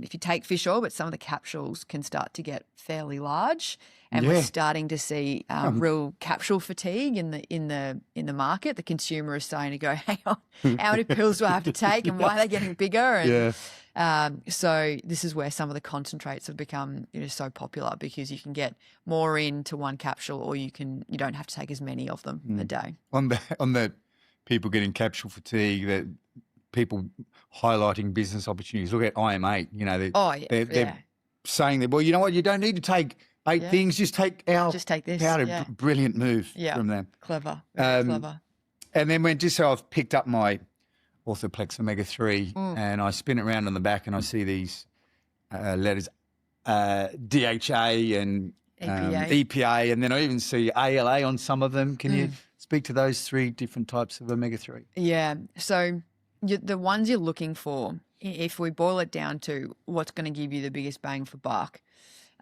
if you take fish oil, but some of the capsules can start to get fairly large, and we're starting to see real capsule fatigue in the market. The consumer is starting to go, hang on, how many pills do I have to take, and why are they getting bigger? And so this is where some of the concentrates have become so popular, because you can get more into one capsule, or you don't have to take as many of them a day. On the people getting capsule fatigue, that people highlighting business opportunities. Look at IM8. They're saying that, well, you know what, you don't need to take 8 things, just take this powder. Brilliant move from them. Clever, clever. And then so I've picked up my Orthoplex Omega-3 and I spin it around on the back and I see these letters DHA and EPA, and then I even see ALA on some of them. Can you speak to those 3 different types of Omega-3? Yeah, so the ones you're looking for, if we boil it down to what's going to give you the biggest bang for buck,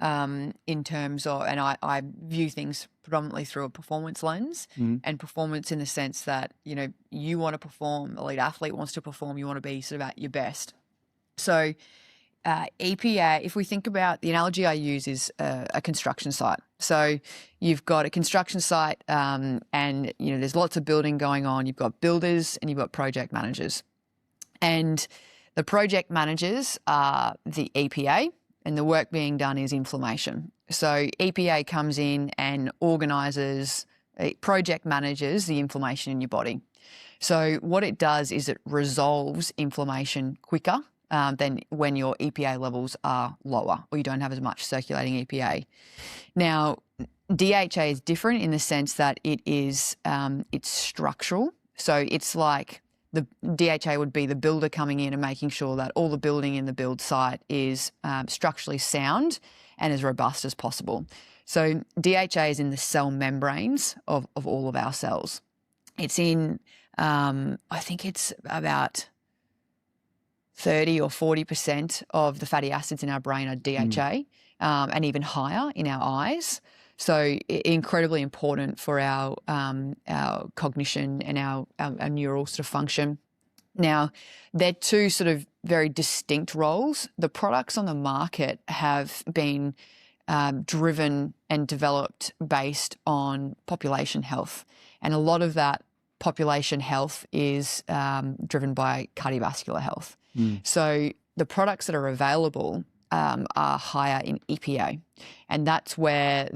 in terms of, and I view things predominantly through a performance lens, and performance in the sense that, you want to perform, elite athlete wants to perform, you want to be sort of at your best. So EPA, if we think about, the analogy I use is a construction site. So you've got a construction site and, there's lots of building going on. You've got builders and you've got project managers. And the project managers are the EPA, and the work being done is inflammation. So EPA comes in and organises, project manages the inflammation in your body. So what it does is it resolves inflammation quicker than when your EPA levels are lower, or you don't have as much circulating EPA. Now, DHA is different in the sense that it's structural. So it's like the DHA would be the builder coming in and making sure that all the building in the build site is structurally sound and as robust as possible. So DHA is in the cell membranes of all of our cells. It's in, I think it's about 30 or 40% of the fatty acids in our brain are DHA, and even higher in our eyes. So incredibly important for our cognition and our neural sort of function. Now, they're 2 sort of very distinct roles. The products on the market have been driven and developed based on population health, and a lot of that population health is driven by cardiovascular health. So the products that are available are higher in EPA, and that's where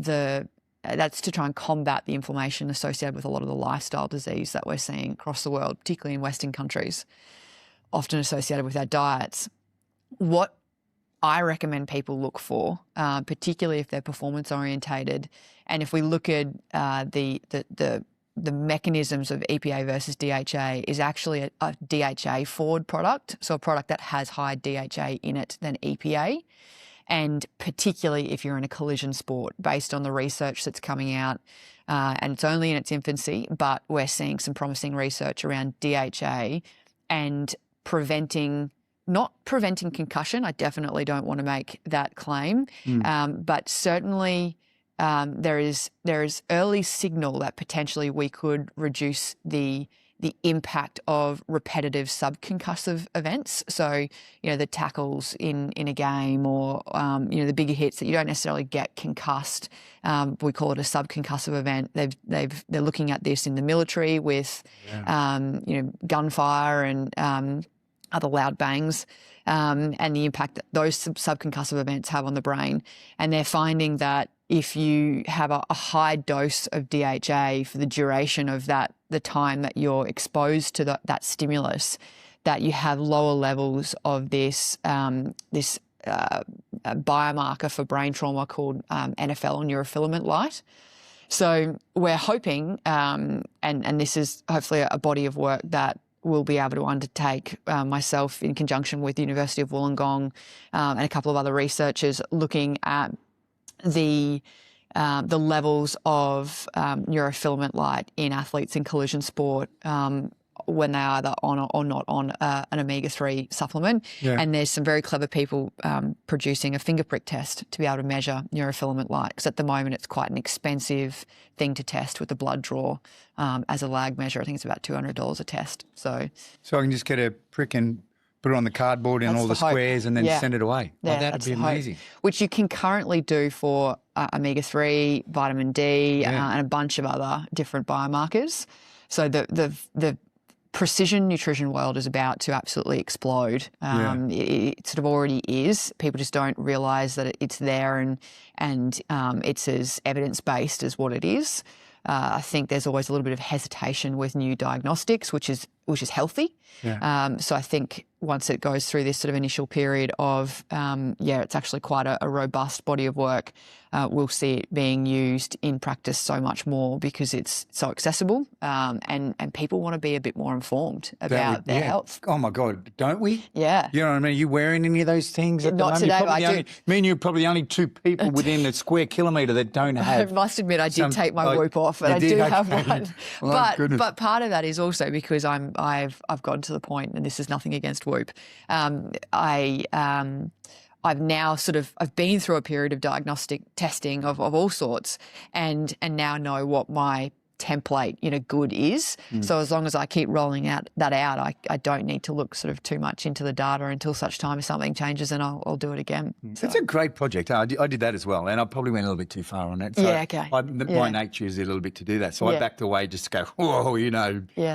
that's to try and combat the inflammation associated with a lot of the lifestyle disease that we're seeing across the world, particularly in Western countries, often associated with our diets. What I recommend people look for, particularly if they're performance orientated, and if we look at the mechanisms of EPA versus DHA, is actually a DHA forward product, so a product that has higher DHA in it than EPA, and particularly if you're in a collision sport, based on the research that's coming out, and it's only in its infancy, but we're seeing some promising research around DHA and not preventing concussion. I definitely don't want to make that claim, but certainly there is early signal that potentially we could reduce the impact of repetitive subconcussive events. So, the tackles in a game, or, the bigger hits that you don't necessarily get concussed. We call it a subconcussive event. They're looking at this in the military with, gunfire and other loud bangs, and the impact that those subconcussive events have on the brain. And they're finding that if you have a high dose of DHA for the duration of the time that you're exposed to that stimulus, that you have lower levels of this biomarker for brain trauma called NFL, or neurofilament light. So we're hoping, and this is hopefully a body of work that we'll be able to undertake, myself in conjunction with the University of Wollongong and a couple of other researchers, looking at the levels of neurofilament light in athletes in collision sport when they're either on or not on an Omega-3 supplement. Yeah. And there's some very clever people producing a finger prick test to be able to measure neurofilament light, because at the moment it's quite an expensive thing to test with a blood draw as a lag measure. I think it's about $200 a test. So I can just get a prick and put it on the cardboard in all the squares and then send it away. Yeah, that'd be amazing. Which you can currently do for omega-3, vitamin D, and a bunch of other different biomarkers. So the precision nutrition world is about to absolutely explode. It sort of already is. People just don't realise that it's there and it's as evidence-based as what it is. I think there's always a little bit of hesitation with new diagnostics, which is healthy. So I think once it goes through this sort of initial period of, it's actually quite a robust body of work, we'll see it being used in practice so much more because it's so accessible and people want to be a bit more informed about their health. Oh, my God, don't we? Yeah. You know what I mean? Are you wearing any of those things at the moment? Not today, Me and you are probably the only two people within a square kilometre that don't have. I must admit I did take my Whoop off, and I do have one. But part of that is also because I've gotten to the point, and this is nothing against Whoop, I've now I've been through a period of diagnostic testing of all sorts and now know what my template, good is. So as long as I keep rolling that out, I don't need to look sort of too much into the data until such time as something changes and I'll do it again. So. It's a great project. I did that as well, and I probably went a little bit too far on it. So my nature is a little bit to do that. So I backed away just to go, whoa,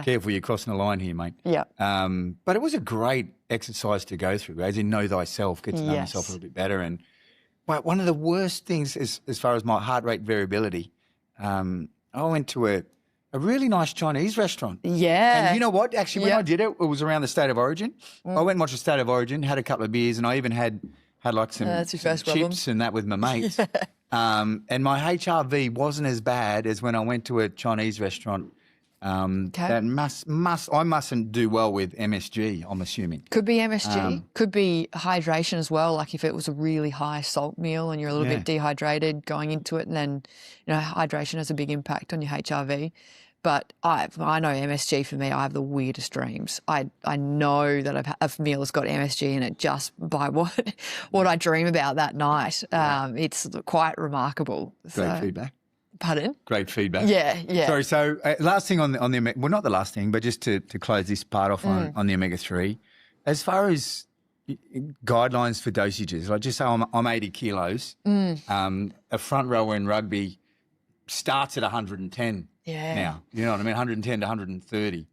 careful, you're crossing the line here, mate. Yeah. But it was a great exercise to go through, as in know thyself, get to know yourself a little bit better. And one of the worst things as far as my heart rate variability, I went to a really nice Chinese restaurant. Yeah. And you know what? Actually, when I did it, it was around the State of Origin. I went and watched the State of Origin, had a couple of beers, and I even had like some chips and that with my mates. And my HRV wasn't as bad as when I went to a Chinese restaurant. That I mustn't do well with MSG, I'm assuming. Could be MSG, could be hydration as well. Like if it was a really high salt meal and you're a little bit dehydrated going into it, and then hydration has a big impact on your HRV. But I know MSG for me, I have the weirdest dreams. I know that a meal has got MSG in it just by what I dream about that night. It's quite remarkable. Great feedback. Pardon? Great feedback. Yeah. Sorry, so last thing on the well, not the last thing, but just to close this part off on the omega-3, as far as guidelines for dosages, like just say I'm 80 kilos, a front rower in rugby starts at 110 now. You know what I mean? 110 to 130.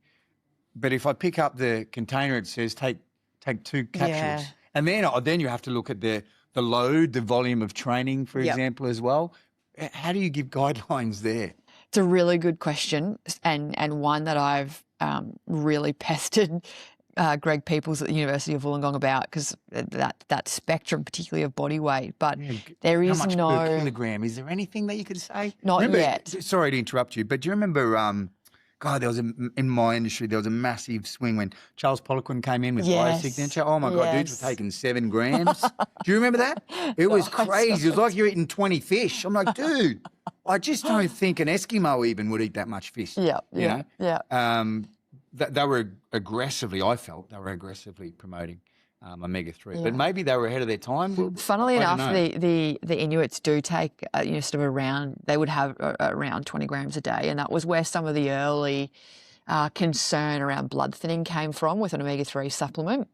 But if I pick up the container, it says take 2 capsules. And then you have to look at the load, the volume of training, for example, as well. How do you give guidelines there? It's a really good question and one that I've really pestered Greg Peoples at the University of Wollongong about, because that spectrum, particularly of body weight. But there is how much no per kilogram. Is there anything that you could say? Not yet. Sorry to interrupt you, but do you remember? God, in my industry, there was a massive swing when Charles Poliquin came in with biosignature. Oh, my God, dudes were taking 7 grams. Do you remember that? It was crazy. It was like you're eating 20 fish. I'm like, dude, I just don't think an Eskimo even would eat that much fish. Yeah. They were aggressively, I felt, promoting omega-3. But maybe they were ahead of their time. Funnily enough, the Inuits do take, they would have around 20 grams a day. And that was where some of the early concern around blood thinning came from with an omega-3 supplement.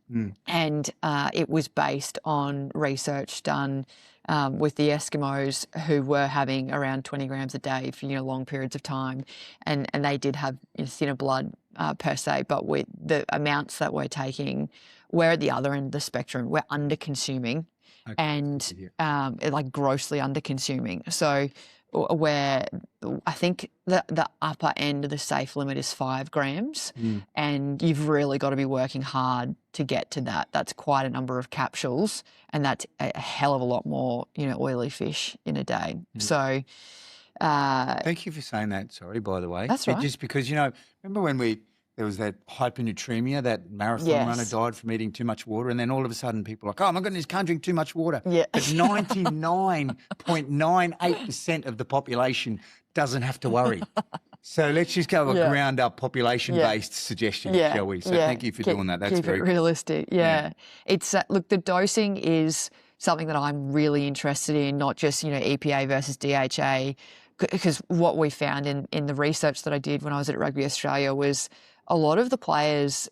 And it was based on research done with the Eskimos who were having around 20 grams a day for long periods of time. And they did have thinner blood per se, but with the amounts that we're taking, we're at the other end of the spectrum. We're under-consuming and like grossly under-consuming. So where I think the upper end of the safe limit is 5 grams and you've really got to be working hard to get to that. That's quite a number of capsules and that's a hell of a lot more, oily fish in a day. So thank you for saying that. Sorry, by the way. That's right. Just because, remember when there was that hyponatremia, that marathon runner died from eating too much water, and then all of a sudden people are like, oh, my goodness, can't drink too much water. Yeah. But 99.98% of the population doesn't have to worry. So let's just go with a ground-up population-based suggestion, shall we? So thank you for doing that. That's very realistic. Yeah. It's look, the dosing is something that I'm really interested in, not just, EPA versus DHA, because what we found in the research that I did when I was at Rugby Australia was a lot of the players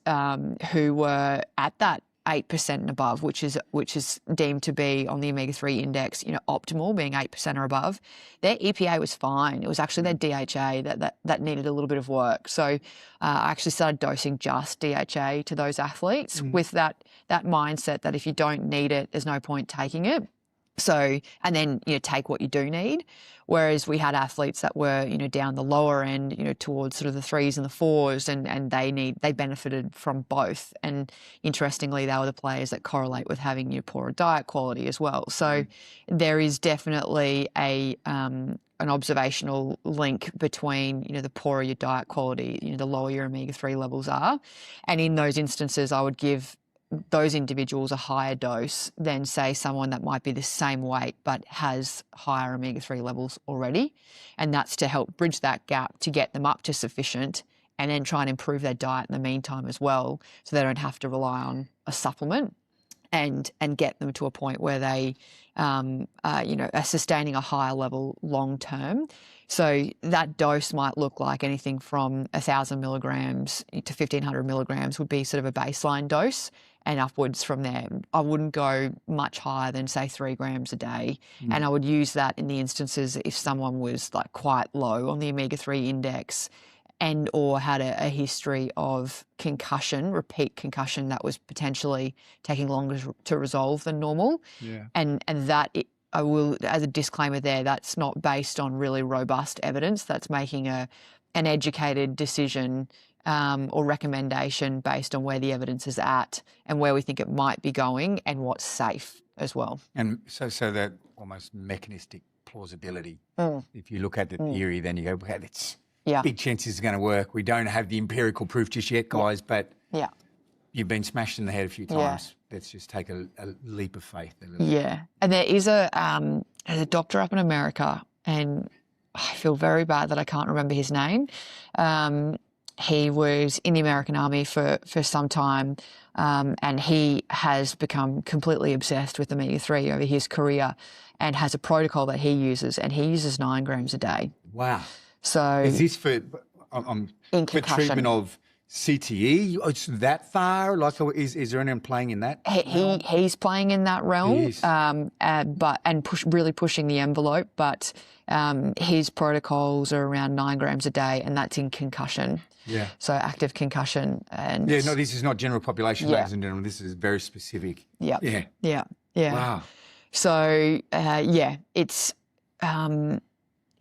who were at that 8% and above, which is deemed to be on the omega-3 index, optimal, being 8% or above, their EPA was fine. It was actually their DHA that needed a little bit of work. So I actually started dosing just DHA to those athletes with that mindset that if you don't need it, there's no point taking it. So, and then, take what you do need. Whereas we had athletes that were, down the lower end, towards sort of the 3s and the 4s, and they benefited from both. And interestingly, they were the players that correlate with having poorer diet quality as well. So there is definitely an observational link between, the poorer your diet quality, the lower your omega-3 levels are. And in those instances, I would give those individuals a higher dose than, say, someone that might be the same weight but has higher omega-3 levels already. And that's to help bridge that gap to get them up to sufficient and then try and improve their diet in the meantime as well, so they don't have to rely on a supplement, and get them to a point where they are sustaining a higher level long term. So that dose might look like anything from 1,000 milligrams to 1,500 milligrams would be sort of a baseline dose, and upwards from there. I wouldn't go much higher than, say, 3 grams a day. And I would use that in the instances if someone was like quite low on the omega-3 index and or had a history of concussion, repeat concussion that was potentially taking longer to resolve than normal. Yeah. And that, I will, as a disclaimer there, that's not based on really robust evidence. That's making an educated decision or recommendation based on where the evidence is at and where we think it might be going and what's safe as well. And so that almost mechanistic plausibility. If you look at the theory, then you go, well, it's big chances it's going to work. We don't have the empirical proof just yet, guys, but you've been smashed in the head a few times. Let's just take a leap of faith. And there is a doctor up in America, and I feel very bad that I can't remember his name. He was in the American Army for some time, and he has become completely obsessed with omega-3 over his career and has a protocol that he uses, and he uses 9 grams a day. Wow. So is this for treatment of CTE? It's that far? Like, is there anyone playing in that? He's playing in that realm, really pushing the envelope. But his protocols are around 9 grams a day, and that's in concussion. Yeah. So active concussion. And this is not general population, ladies and gentlemen. This is very specific. Yeah. Wow. So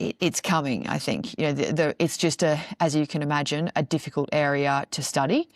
it's coming, I think. It's just as you can imagine, a difficult area to study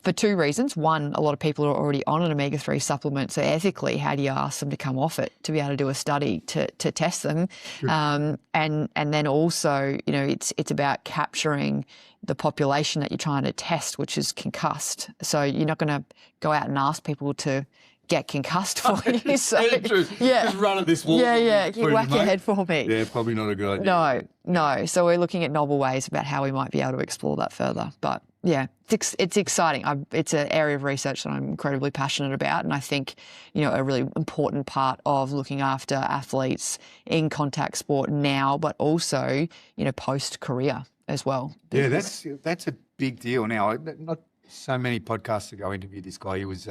for 2 reasons. One, a lot of people are already on an omega-3 supplement, so ethically, how do you ask them to come off it to be able to do a study to test them? Sure. And then also, it's about capturing the population that you're trying to test, which is concussed. So you're not going to go out and ask people to get concussed for you. So, just run at this wall. You whack your head for me. Yeah, probably not a good idea. No. So we're looking at novel ways about how we might be able to explore that further. But it's exciting. It's an area of research that I'm incredibly passionate about, and I think a really important part of looking after athletes in contact sport now, but also post career as well. Yeah, that's a big deal. Now, not so many podcasts ago, I interviewed this guy. He was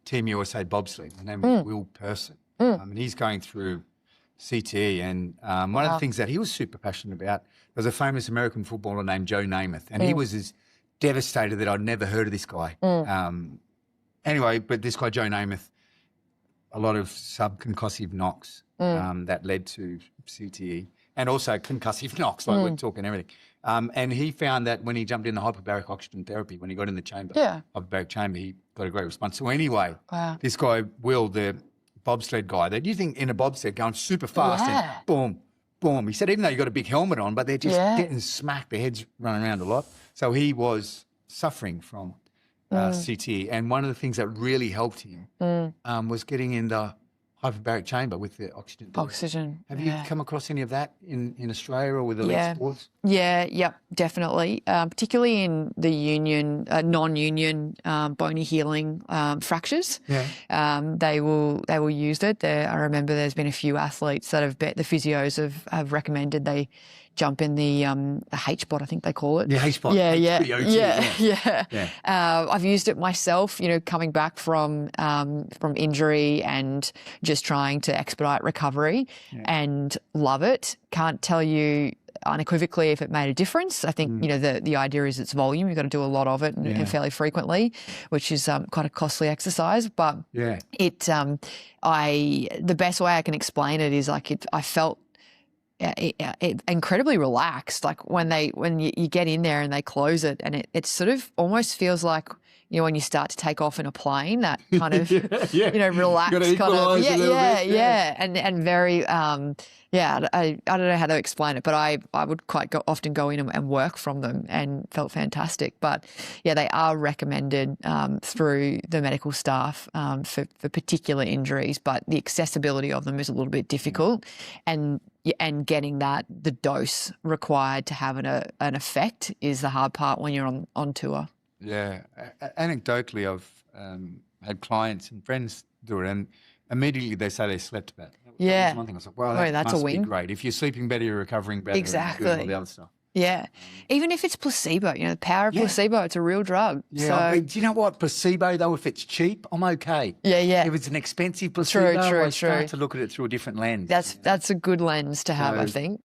Team USA bobsled. His name was Will Person, and he's going through CTE. And one of the things that he was super passionate about, there was a famous American footballer named Joe Namath, and he was as devastated that I'd never heard of this guy. Anyway, but this guy Joe Namath, a lot of subconcussive knocks that led to CTE, and also concussive knocks, like we're talking everything. And he found that when he jumped in the hyperbaric oxygen therapy, when he got in the chamber, hyperbaric chamber, he got a great response. So anyway, this guy, Will, the bobsled guy, that you think in a bobsled going super fast and boom, boom. He said even though you got a big helmet on, but they're just getting smacked, their heads running around a lot. So he was suffering from CTE. And one of the things that really helped him was getting in the hyperbaric chamber with the oxygen. Have you come across any of that in Australia or with elite sports? Definitely. Particularly in the union, non-union bony healing fractures. They will use it. I remember there's been a few athletes that the physios have recommended they jump in the HBOT, I think they call it. Yeah, HBOT. Yeah. I've used it myself, coming back from injury and just trying to expedite recovery and love it. Can't tell you unequivocally if it made a difference. I think, the idea is it's volume. You've got to do a lot of it and fairly frequently, which is quite a costly exercise. But it, the best way I can explain it is like I felt incredibly relaxed. Like when you get in there and they close it, and it sort of almost feels like, when you start to take off in a plane, that kind of, relaxed kind of, and very, I don't know how to explain it, but I would quite often go in and work from them and felt fantastic. But they are recommended through the medical staff for particular injuries, but the accessibility of them is a little bit difficult, and getting the dose required to have an effect is the hard part when you're on tour. Yeah. Anecdotally, I've had clients and friends do it, and immediately they say they slept better. That was one thing. I was like, well, that's must a win. Be great. If you're sleeping better, you're recovering better. Exactly. And doing all the other stuff. Yeah. Even if it's placebo, the power of placebo, it's a real drug. Yeah. So, do you know what? Placebo, though, if it's cheap, I'm okay. Yeah. If it's an expensive placebo, I start to look at it through a different lens. That's a good lens to have, I think.